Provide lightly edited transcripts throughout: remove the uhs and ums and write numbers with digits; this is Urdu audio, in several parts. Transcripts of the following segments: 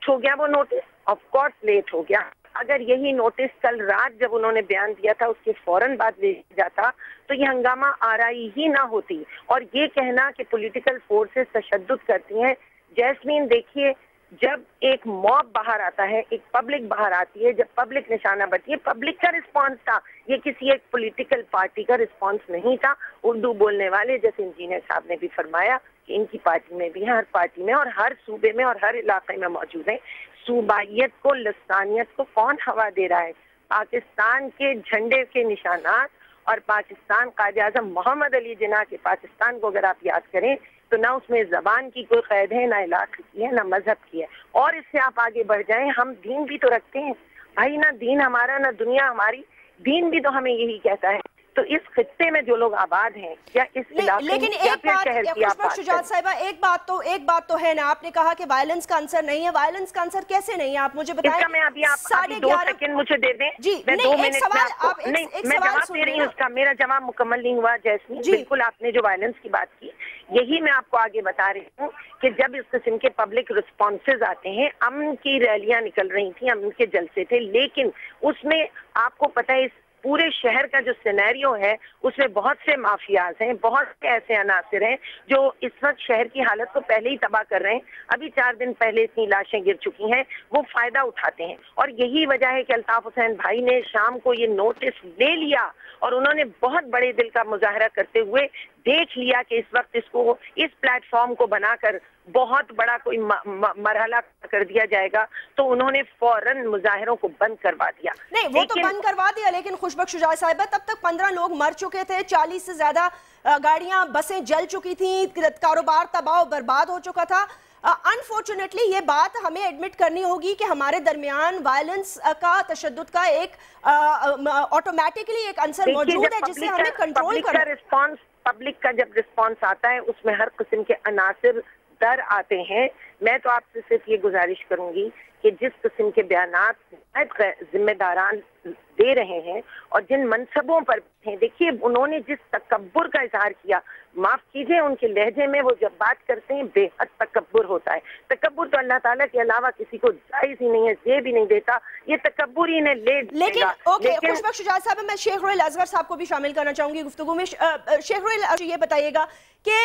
لیٹ ہو گیا وہ نوٹس، آف کورس لیٹ ہو گیا. اگر یہی نوٹس کل رات جب انہوں نے بیان دیا تھا اس کے فوراً بعد لے جاتا تو یہ ہنگامہ آرائی ہی نہ ہوتی. اور یہ کہنا کہ پولیٹیکل فورسز تشدد کرتی ہیں، جیسمین دیکھیے جب ایک موب باہر آتا ہے، ایک پبلک باہر آتی ہے، جب پبلک نشانہ بنتی ہے، پبلک کا رسپانس تھا، یہ کسی ایک پولیٹیکل پارٹی کا رسپانس نہیں تھا. اردو بولنے والے جیسے انجینئر صاحب نے بھی فرمایا کہ ان کی پارٹی میں بھی ہے، ہر پارٹی میں اور ہر صوبے میں اور ہر علاقے میں موجود ہیں. صوبائیت کو، لسانیت کو کون ہوا دے رہا ہے؟ پاکستان کے جھنڈے کے نشانات اور پاکستان قائد اعظم محمد علی جناح کے پاکستان کو اگر آپ یاد کریں تو نہ اس میں زبان کی کوئی قید ہے، نہ علاقے کی ہے، نہ مذہب کی ہے. اور اس سے آپ آگے بڑھ جائیں، ہم دین بھی تو رکھتے ہیں بھائی، نہ دین ہمارا نہ دنیا ہماری، دین بھی تو ہمیں یہی کہتا ہے. تو اس خطے میں جو لوگ آباد ہیں یا اس علاقے میں یا پھر شہر کی آپ بات شجاعت صاحبہ، ایک بات تو ہے نا، آپ نے کہا کہ وائلنس کا عنصر نہیں ہے. وائلنس کا عنصر کیسے نہیں ہے؟ آپ مجھے بتائیں. اس کا میں ابھی آپ 2 سیکنڈ مجھے دے دیں. جی میں 2 منٹ میں جواب دے رہی ہوں. اس کا میرا جواب مکمل نہیں ہوا جیسمین. بالکل آپ نے جو وائلنس کی بات کی یہی میں آپ کو آگے بتا رہی ہوں کہ جب اس قسم کے پبلک رسپانسز آتے ہیں، امن کی ریلیاں نکل رہی تھیں، امن کے جلسے تھے، لیکن اس میں آپ کو پتہ ہے اس پورے شہر کا جو سینیریو ہے اس میں بہت سے مافیاز ہیں، بہت سے ایسے عناصر ہیں جو اس وقت شہر کی حالت کو پہلے ہی تباہ کر رہے ہیں. ابھی 4 دن پہلے اتنی لاشیں گر چکی ہیں، وہ فائدہ اٹھاتے ہیں. اور یہی وجہ ہے کہ الطاف حسین بھائی نے شام کو یہ نوٹس لے لیا اور انہوں نے بہت بڑے دل کا مظاہرہ کرتے ہوئے دیکھ لیا کہ اس وقت اس پلیٹ فارم کو بنا کر بہت بڑا کوئی مرحلہ کر دیا جائے گا، تو انہوں نے فوراً مظاہروں کو بند کروا دیا. نہیں وہ تو بند کروا دیا، لیکن خوشبخش شجاعت صاحبہ تب تک 15 لوگ مر چکے تھے، 40 سے زیادہ گاڑیاں بسیں جل چکی تھیں، کاروبار تباہ و برباد ہو چکا تھا. انفارچونیٹلی یہ بات ہمیں ایڈمٹ کرنی ہوگی کہ ہمارے درمیان وائلنس کا، تشدد کا ایک آٹومیٹکلی ایک عنصر موجود ہے جسے ہمیں کنٹرول کرنا. پبلک کا جب رسپانس آتا ہے اس میں ہر قسم کے عناصر در آتے ہیں. میں تو آپ سے صرف یہ گزارش کروں گی کہ جس قسم کے بیانات ذمہ داران دے رہے ہیں اور جن منصبوں پر ہیں، دیکھیے انہوں نے جس تکبر کا اظہار کیا، معاف کیجئے ان کے لہجے میں وہ جب بات کرتے ہیں بے حد تکبر ہوتا ہے. تکبر تو اللہ تعالیٰ کے علاوہ کسی کو جائز ہی نہیں ہے، یہ بھی نہیں دیتا، یہ تکبر ہی انہیں لے دے گا. لیکن خوشبخش شجاعت صاحب، میں شیخ رویل اصغر صاحب کو بھی شامل کرنا چاہوں گی گفتگو میں. شیخ رویل یہ بتائیے گا کہ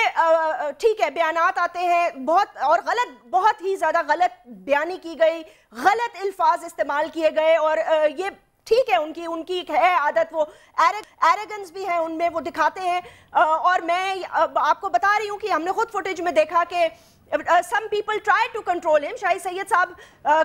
ٹھیک ہے بیانات آتے ہیں بہت اور بہت ہی زیادہ غلط بیانی کی گئی، غلط الفاظ استعمال کیے گئے، اور یہ ٹھیک ہے ان کی ایک ہے عادت، وہ ایریگنس بھی ہے ان میں، وہ دکھاتے ہیں. اور میں آپ کو بتا رہی ہوں کہ ہم نے خود فوٹیج میں دیکھا کہ some people try to control him. شاہد سید صاحب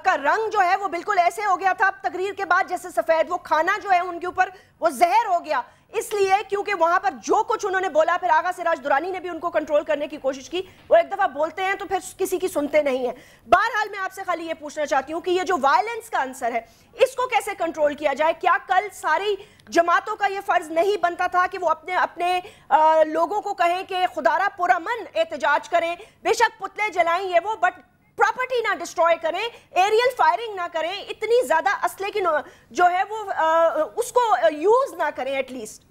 کا رنگ جو ہے وہ بالکل ایسے ہو گیا تھا تقریر کے بعد جیسے سفید، وہ کھانا جو ہے ان کے اوپر وہ زہر ہو گیا، اس لیے کیونکہ وہاں پر جو کچھ انہوں نے بولا، پھر آغا سراج درانی نے بھی ان کو کنٹرول کرنے کی کوشش کی. وہ ایک دفعہ بولتے ہیں تو پھر کسی کی سنتے نہیں ہیں. بہرحال میں آپ سے خالی یہ پوچھنا چاہتی ہوں کہ یہ جو وائلنس کا عنصر ہے اس کو کیسے کنٹرول کیا جائے؟ کیا کل ساری جماعتوں کا یہ فرض نہیں بنتا تھا کہ وہ اپنے لوگوں کو کہیں کہ خدارہ پرامن احتجاج کریں، بے شک پتلے جلائیں یہ وہ، بٹ پراپرٹی نہ ڈسٹروائے کریں، ایریل فائرنگ نہ کریں، اتنی زیادہ اسلحے کی جو ہے وہ اس کو یوز نہ کریں ایٹ لیسٹ؟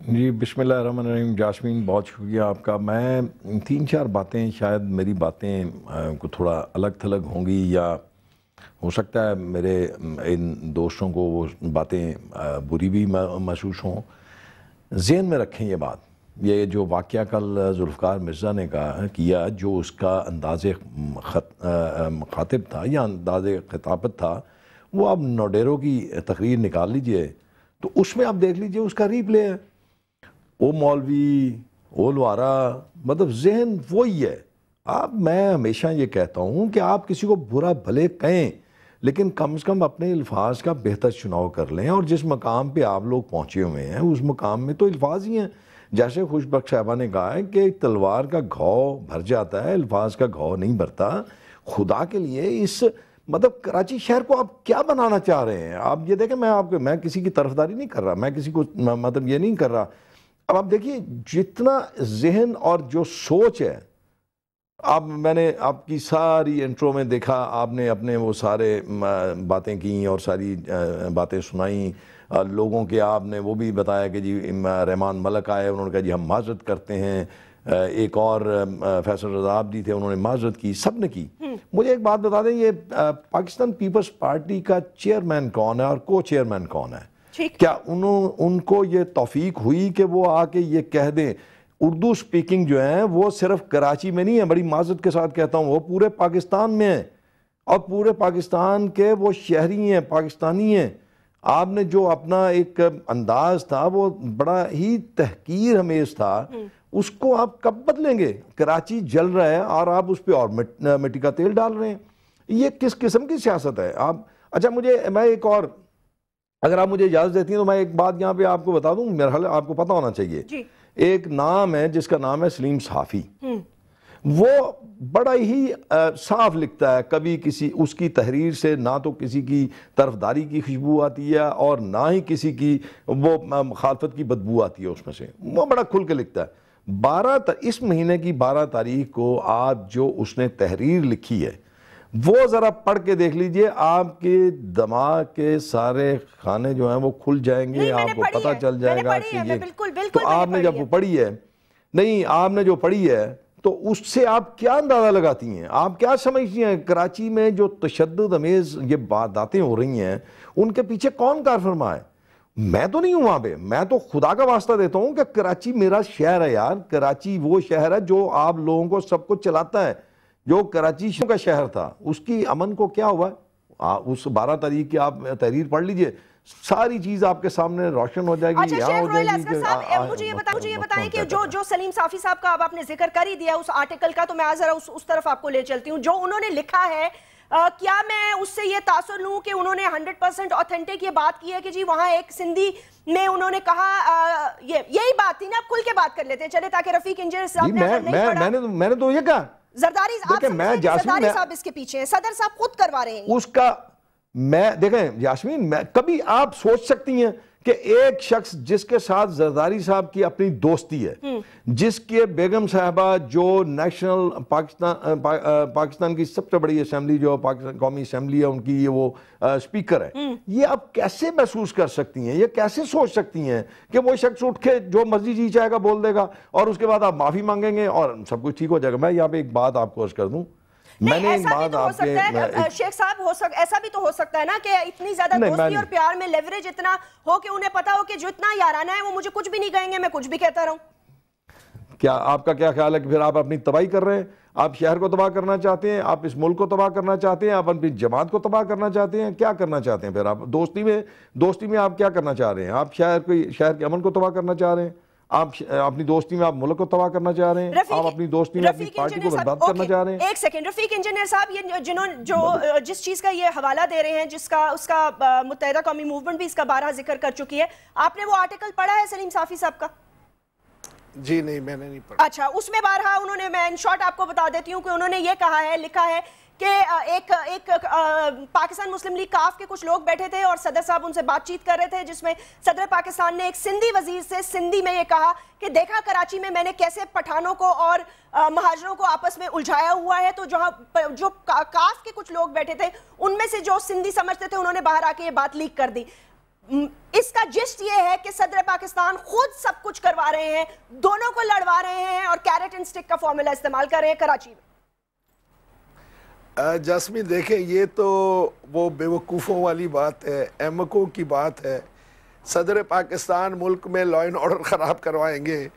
جی بسم اللہ الرحمن الرحیم. جاسمین بہت شکریہ آپ کا. میں 3-4 باتیں، شاید میری باتیں کو تھوڑا الگ تھلگ ہوں گی، یا ہو سکتا ہے میرے ان دوستوں کو وہ باتیں بری بھی محسوس ہوں. ذہن میں رکھیں یہ بات، یہ جو واقعہ کل ذوالفقار مرزا نے کیا، جو اس کا انداز مخاطب تھا یا انداز خطابت تھا، وہ آپ نوڈیرو کی تقریر نکال لیجئے تو اس میں آپ دیکھ لیجئے اس کا ری پلے ہے. او مولوی، او لوارا، مطلب ذہن وہی ہے. میں ہمیشہ یہ کہتا ہوں کہ آپ کسی کو برا بھلے کہیں، لیکن کم از کم اپنے الفاظ کا بہتر چناؤ کر لیں. اور جس مقام پہ آپ لوگ پہنچے ہوئے ہیں اس مقام میں تو الفاظ ہی ہیں. جیسے خوشبخش صاحبہ نے کہا ہے کہ تلوار کا گھاؤ بھر جاتا ہے، الفاظ کا گھاؤ نہیں بھرتا. خدا کے لیے مطلب کراچی شہر کو آپ کیا بنانا چاہ رہے ہیں؟ آپ یہ دیکھیں، میں کسی کی طرفداری نہیں کر رہا، میں کسی کو مطلب یہ نہیں کر رہا. اب آپ دیکھیے جتنا ذہن اور جو سوچ ہے، میں نے آپ کی ساری انٹرو میں دیکھا، آپ نے اپنے وہ سارے باتیں کی اور ساری باتیں سنائیں لوگوں کے. آپ نے وہ بھی بتایا کہ جی رحمان ملک آئے، انہوں نے کہا جی ہم معذرت کرتے ہیں. ایک اور فیصل رضا عابدی تھے، انہوں نے معذرت کی، سب نے کی۔ مجھے ایک بات بتا دیں، یہ پاکستان پیپلز پارٹی کا چیئرمین کون ہے اور کو چیئرمین کون ہے؟ کیا ان کو یہ توفیق ہوئی کہ وہ آ کے یہ کہہ دیں؟ اردو سپیکنگ جو ہیں وہ صرف کراچی میں نہیں ہے، بڑی معذرت کے ساتھ کہتا ہوں، وہ پورے پاکستان میں ہیں، اور پورے پاکستان کے وہ شہری ہیں، پاکستانی ہیں۔ آپ نے جو اپنا ایک انداز تھا وہ بڑا ہی تحقیر ہمیز تھا، اس کو آپ کب بدلیں گے؟ کراچی جل رہا ہے اور آپ اس پہ اور مٹی کا تیل ڈال رہے ہیں، یہ کس قسم کی سیاست ہے؟ اچھا میں ایک اور، اگر آپ مجھے اجازت دیتی ہیں تو میں ایک بات یہاں پہ آپ کو بتا دوں، میرا حال آپ کو پتہ ہونا چاہیے۔ ایک نام ہے جس کا نام ہے سلیم صحافی، وہ بڑا ہی صاف لکھتا ہے، کبھی کسی اس کی تحریر سے نہ تو کسی کی طرفداری کی خوشبو آتی ہے اور نہ ہی کسی کی وہ مخالفت کی بدبو آتی ہے اس میں سے، وہ بڑا کھل کے لکھتا ہے۔ اس مہینے کی 12 تاریخ کو آپ جو اس نے تحریر لکھی ہے وہ ذرا پڑھ کے دیکھ لیجئے، آپ کے دماغ کے سارے خانے جو ہیں وہ کھل جائیں گے، آپ کو پتہ چل جائے گا کہ یہ تو آپ نے جب وہ پڑھی ہے، نہیں آپ نے جو پڑھی ہے تو اس سے آپ کیا اندازہ لگاتی ہیں؟ آپ کیا سمجھتی ہیں کراچی میں جو تشدد امیز یہ باتیں ہو رہی ہیں ان کے پیچھے کون کار فرما ہے؟ میں تو نہیں ہوں وہاں پہ، میں تو خدا کا واسطہ دیتا ہوں کہ کراچی میرا شہر ہے یار، کراچی وہ شہر ہے جو آپ لوگوں کو سب کچھ چلاتا ہے، جو کراچی کا شہر تھا اس کی امن کو کیا ہوا ہے؟ اس 12 تاریخ کی آپ تحریر پڑھ لیجئے، ساری چیز آپ کے سامنے روشن ہو جائے گی۔ اچھا شیخ رویل اصغر صاحب، مجھے یہ بتائیں کہ جو سلیم صافی صاحب کا اب آپ نے ذکر کر ہی دیا اس آرٹیکل کا، تو میں ذرا اس طرف آپ کو لے چلتی ہوں جو انہوں نے لکھا ہے۔ کیا میں اس سے یہ تاثر لوں کہ انہوں نے 100% آتھینٹک یہ بات کی ہے کہ جی وہاں ایک سندھی میں انہوں نے کہا، یہی بات تھی نا، اب کھل کے بات کر لیتے ہیں چلے تاکہ رفیق انجینئر صاحب نے اگر نہیں پڑھا، میں نے تو یہ کہا زرداری صاحب اس کے پیچھے ہیں، صدر صاحب خود کروا رہے ہیں اس کا۔ دیکھیں یاسمین، کبھی آپ سوچ سکتی ہیں کہ ایک شخص جس کے ساتھ زرداری صاحب کی اپنی دوستی ہے، جس کے بیگم صاحبہ جو نیشنل پاکستان کی سب سے بڑی اسمبلی جو قومی اسمبلی ہے ان کی یہ وہ سپیکر ہے، یہ آپ کیسے محسوس کر سکتی ہیں، یہ کیسے سوچ سکتی ہیں کہ وہ شخص اٹھ کے جو مرضی جی چاہے گا بول دے گا اور اس کے بعد آپ معافی مانگیں گے اور سب کچھ ٹھیک ہو جائے گا؟ میں یہاں پہ ایک بات آپ کو عرض کر دوں، میں نے ایک بات آپ کے شیخ صاحب ایسا بھی تو ہو سکتا ہے نا کہ اتنی زیادہ دوستی اور پیار میں لیوریج اتنا ہو کہ انہیں پتا ہو کہ جو اتنا یارانہ ہے وہ مجھے کچھ بھی نہیں کہیں گے، میں کچھ بھی کہتا رہوں۔ کیا آپ کا کیا خیال ہے کہ پھر آپ اپنی تباہی کر رہے ہیں؟ آپ شہر کو تباہ کرنا چاہتے ہیں، آپ اس ملک کو تباہ کرنا چاہتے ہیں، آپ اپنی جماعت کو تباہ کرنا چاہتے ہیں، کیا کرنا چاہتے ہیں؟ پھر آپ دوستی میں آپ کیا کرنا چاہ رہے ہیں؟ آپ شہر کے امن کو تباہ کرنا چاہ رہے ہیں، آپ اپنی دوستی میں آپ ملک کو تباہ کرنا چاہ رہے ہیں، آپ اپنی دوستی میں اپنی پارٹی کو برباد کرنا چاہ رہے ہیں۔ ایک سیکنڈ رفیق انجینئر صاحب، یہ جس چیز کا یہ حوالہ دے رہے ہیں، اس کا متحدہ قومی موومنٹ بھی اس کا بارہا ذکر کر چکی ہے، آپ نے وہ آرٹیکل پڑھا ہے سلیم صافی صاحب کا؟ جی نہیں، میں نے نہیں پڑھا۔ اچھا، اس میں بارہا انہوں نے، میں ان شارٹ آپ کو بتا دیتی ہوں کہ انہوں نے یہ کہا ہے، لکھا ہے کہ ایک پاکستان مسلم لیگ کاف کے کچھ لوگ بیٹھے تھے اور صدر صاحب ان سے بات چیت کر رہے تھے، جس میں صدر پاکستان نے ایک سندھی وزیر سے سندھی میں یہ کہا کہ دیکھا کراچی میں نے کیسے پٹھانوں کو اور مہاجروں کو آپس میں الجھایا ہوا ہے، تو جو کاف کے کچھ لوگ بیٹھے تھے ان میں سے جو سندھی سمجھتے تھے انہوں نے باہر آ کے یہ بات لیک کر دی۔ اس کا جسٹ یہ ہے کہ صدر پاکستان خود سب کچھ کروا رہے ہیں، دونوں کو لڑوا رہے ہیں اور کیرٹ اینڈ سٹک کا فارمولا استعمال کر رہے ہیں کراچی میں۔ جاسمین دیکھیں، یہ تو وہ بیوقوفوں والی بات ہے، احمقوں کی بات ہے۔ صدر پاکستان ملک میں لا اینڈ آرڈر خراب کروائیں گے،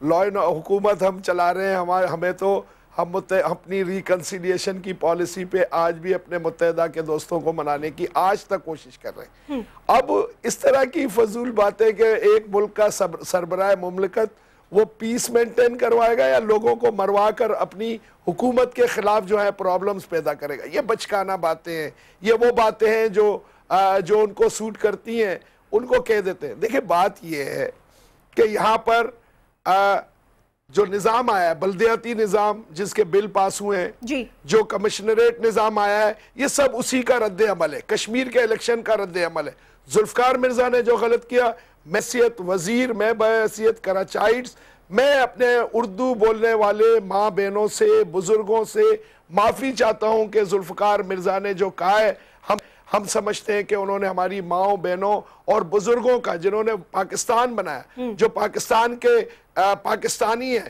لا اینڈ حکومت ہم چلا رہے ہیں، ہمیں تو ہم اپنی ریکنسیلیشن کی پالیسی پہ آج بھی اپنے متحدہ کے دوستوں کو منانے کی آج تک کوشش کر رہے ہیں۔ اب اس طرح کی فضول باتیں کہ ایک ملک کا سربراہ مملکت وہ پیس مینٹین کروائے گا یا لوگوں کو مروا کر اپنی حکومت کے خلاف جو ہے پرابلمز پیدا کرے گا، یہ بچکانہ باتیں ہیں، یہ وہ باتیں ہیں جو ان کو سوٹ کرتی ہیں ان کو کہہ دیتے ہیں۔ دیکھیں بات یہ ہے کہ یہاں پر جو نظام آیا ہے، بلدیاتی نظام جس کے بل پاس ہوئے ہیں، جو کمشنریٹ نظام آیا ہے، یہ سب اسی کا رد عمل ہے، کشمیر کے الیکشن کا رد عمل ہے۔ ذوالفقار مرزا نے جو غلط کیا، بحیثیت وزیر، میں بحیثیت کراچائٹس، میں اپنے اردو بولنے والے ماں بہنوں سے، بزرگوں سے معافی چاہتا ہوں کہ ذوالفقار مرزا نے جو کہا ہے، ہم سمجھتے ہیں کہ انہوں نے ہماری ماں بہنوں اور بزرگوں کا، جنہوں نے پاکستان بنایا، جو پاکستان کے پاکستانی ہیں،